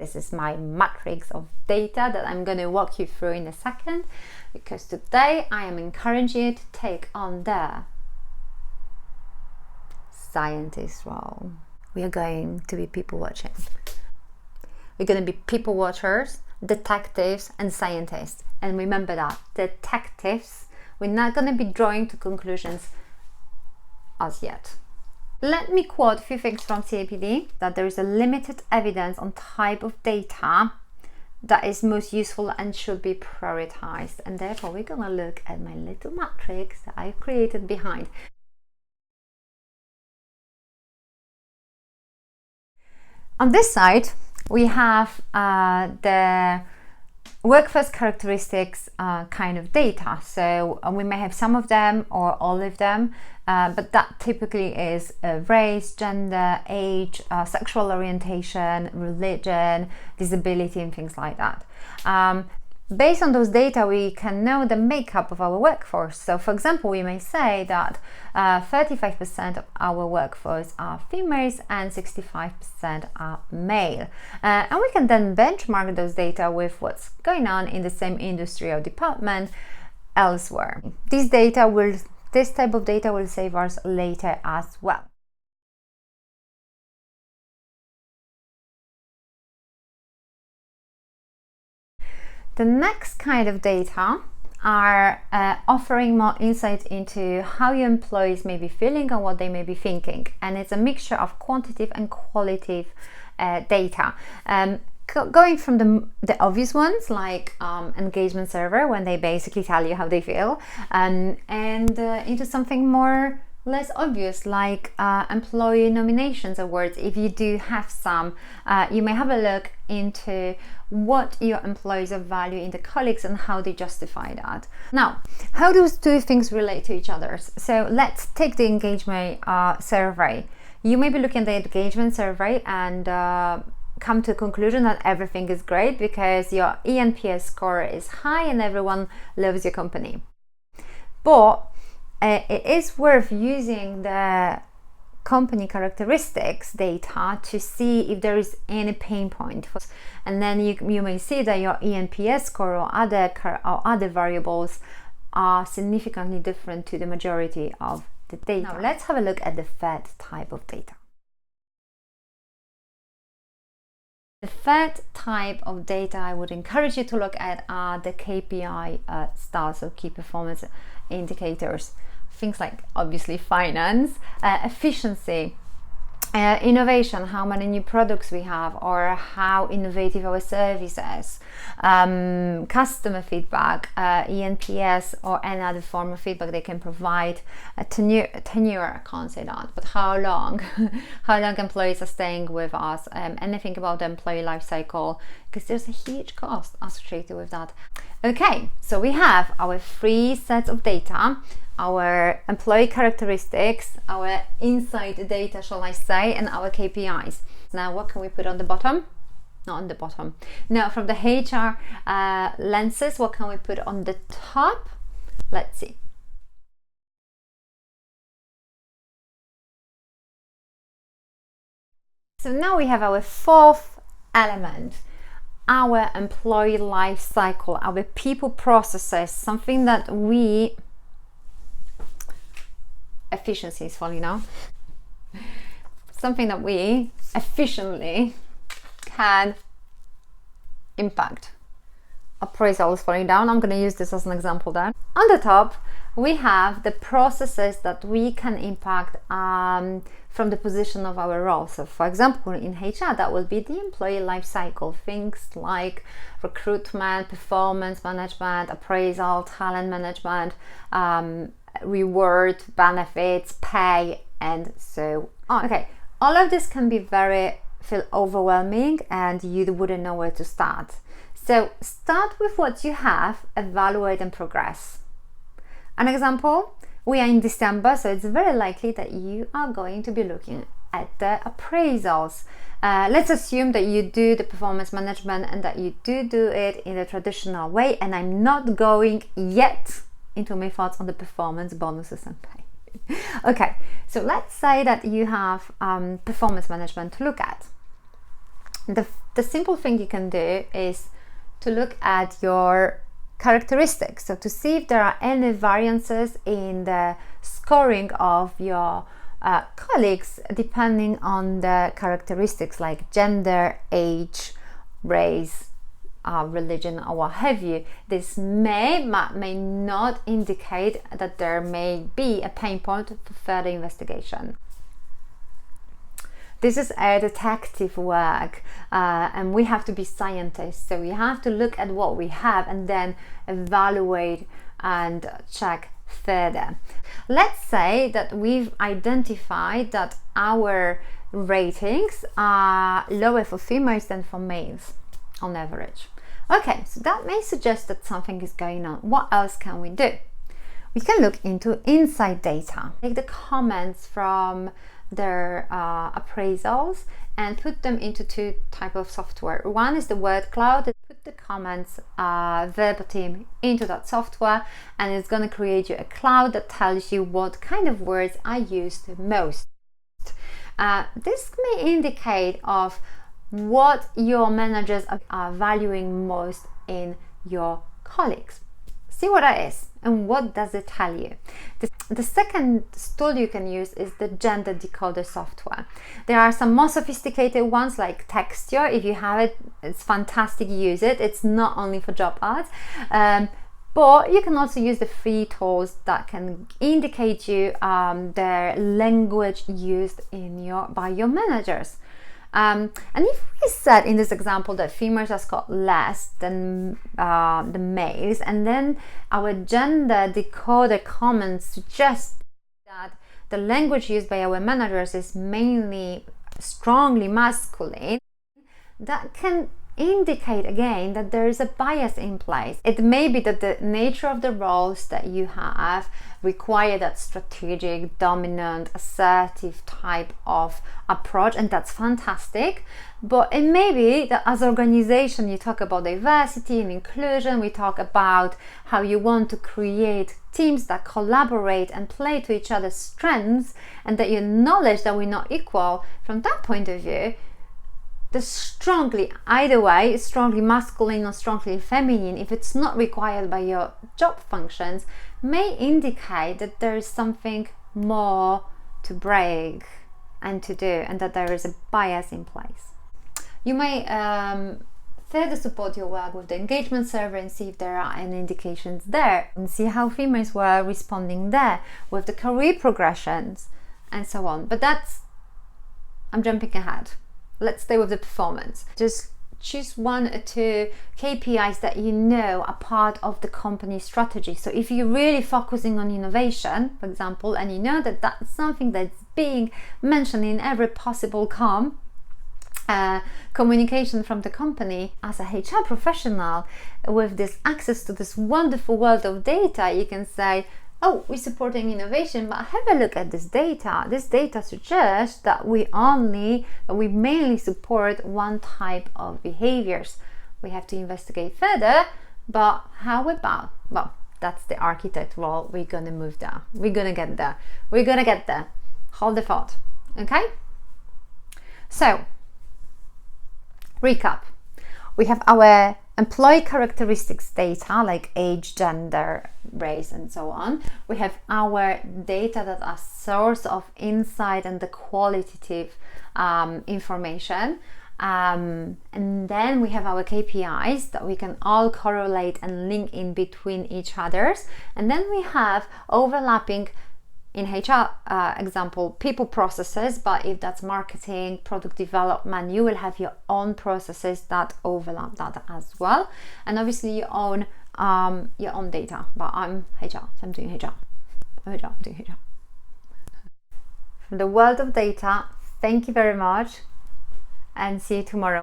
This is my matrix of data that I'm going to walk you through in a second, because today I am encouraging you to take on the scientist role. We are going to be people watching. We're going to be people watchers, detectives and scientists. And remember that, detectives, we're not going to be drawing to conclusions as yet. Let me quote a few things from CIPD, that there is a limited evidence on type of data that is most useful and should be prioritized. And therefore, we're going to look at my little matrix that I've created behind. On this side, we have the workforce characteristics kind of data. So we may have some of them or all of them, but that typically is race, gender, age, sexual orientation, religion, disability, and things like that. Based on those data, we can know the makeup of our workforce. So, for example, we may say that 35% of our workforce are females and 65% are male. And we can then benchmark those data with what's going on in the same industry or department elsewhere. This type of data will save us later as well. The next kind of data are offering more insight into how your employees may be feeling and what they may be thinking. And it's a mixture of quantitative and qualitative data. Going from the obvious ones, like engagement survey, when they basically tell you how they feel, and into something less obvious, like employee nominations awards. If you do have some, you may have a look into what your employees value in the colleagues and how they justify that. Now, how those two things relate to each other? So let's take the engagement survey. You may be looking at the engagement survey and come to a conclusion that everything is great because your eNPS score is high and everyone loves your company. But it is worth using the company characteristics data to see if there is any pain point, and then you may see that your eNPS score or other variables are significantly different to the majority of the data. Now let's have a look at the third type of data. The third type of data I would encourage you to look at are the KPI stars, or key performance indicators. Things like obviously finance, efficiency, innovation, how many new products we have, or how innovative our service is, customer feedback, eNPS, or any other form of feedback they can provide. Tenure, I can't say that, but how long employees are staying with us, anything about the employee life cycle, because there's a huge cost associated with that. Okay, so we have our three sets of data: our employee characteristics, our insight data, shall I say, and our KPIs. Now, what can we put on the bottom? Not on the bottom. Now, from the HR lenses, what can we put on the top? Let's see. So now we have our fourth element, our employee life cycle, our people processes, something that efficiency is falling now. Something that we efficiently can impact. Appraisal is falling down. I'm going to use this as an example then. On the top, we have the processes that we can impact from the position of our role. So for example, in HR, that will be the employee life cycle. Things like recruitment, performance management, appraisal, talent management, reward, benefits, pay, and so on. Okay, all of this can feel overwhelming and you wouldn't know where to start. So start with what you have, evaluate and progress. An example, we are in December, so it's very likely that you are going to be looking at the appraisals. Let's assume that you do the performance management and that you do it in the traditional way, and I'm not going yet into my thoughts on the performance bonuses and pay. Okay, so let's say that you have performance management to look at. The simple thing you can do is to look at your characteristics, so to see if there are any variances in the scoring of your colleagues depending on the characteristics like gender, age, race, religion, or what have you. This may not indicate that there may be a pain point for further investigation. This is a detective work, and we have to be scientists, so we have to look at what we have and then evaluate and check further. Let's say that we've identified that our ratings are lower for females than for males on average. Okay, so that may suggest that something is going on. What else can we do? We can look into insight data, take the comments from their appraisals and put them into two types of software. One is the word cloud. Put the comments verbatim into that software, and it's going to create you a cloud that tells you what kind of words are used most. This may indicate of what your managers are valuing most in your colleagues. See what that is and what does it tell you. The second tool you can use is the gender decoder software. There are some more sophisticated ones like Texture. If you have it, it's fantastic, use it. It's not only for job ads, but you can also use the free tools that can indicate you the language used by your managers. And if we said in this example that females are scored less than the males, and then our gender decoder comments suggest that the language used by our managers is mainly strongly masculine, that can indicate again that there is a bias in place. It may be that the nature of the roles that you have require that strategic, dominant, assertive type of approach, and that's fantastic. But it may be that as an organization you talk about diversity and inclusion, we talk about how you want to create teams that collaborate and play to each other's strengths, and that you acknowledge that we're not equal. From that point of view, the strongly, either way, strongly masculine or strongly feminine, if it's not required by your job functions, may indicate that there is something more to break and to do, and that there is a bias in place. You may further support your work with the engagement survey and see if there are any indications there, and see how females were responding there with the career progressions and so on. But I'm jumping ahead. Let's stay with the performance. Just choose one or two KPIs that you know are part of the company strategy. So if you're really focusing on innovation, for example, and you know that that's something that's being mentioned in every possible communication from the company, as a HR professional with this access to this wonderful world of data, you can say, oh, we're supporting innovation, but have a look at this data. This data suggests that we mainly support one type of behaviors. We have to investigate further, but how about, well, that's the architect role. We're gonna move there. We're gonna get there. We're gonna get there. Hold the thought, okay? So, recap. We have our employee characteristics data like age, gender, race, and so on. We have our data that are source of insight and the qualitative information. And then we have our KPIs that we can all correlate and link in between each others. And then we have overlapping, in HR example, people processes, but if that's marketing, product development, you will have your own processes that overlap that as well, and obviously your own data. But I'm HR, so I'm doing HR. I'm doing HR. From the world of data, thank you very much, and see you tomorrow.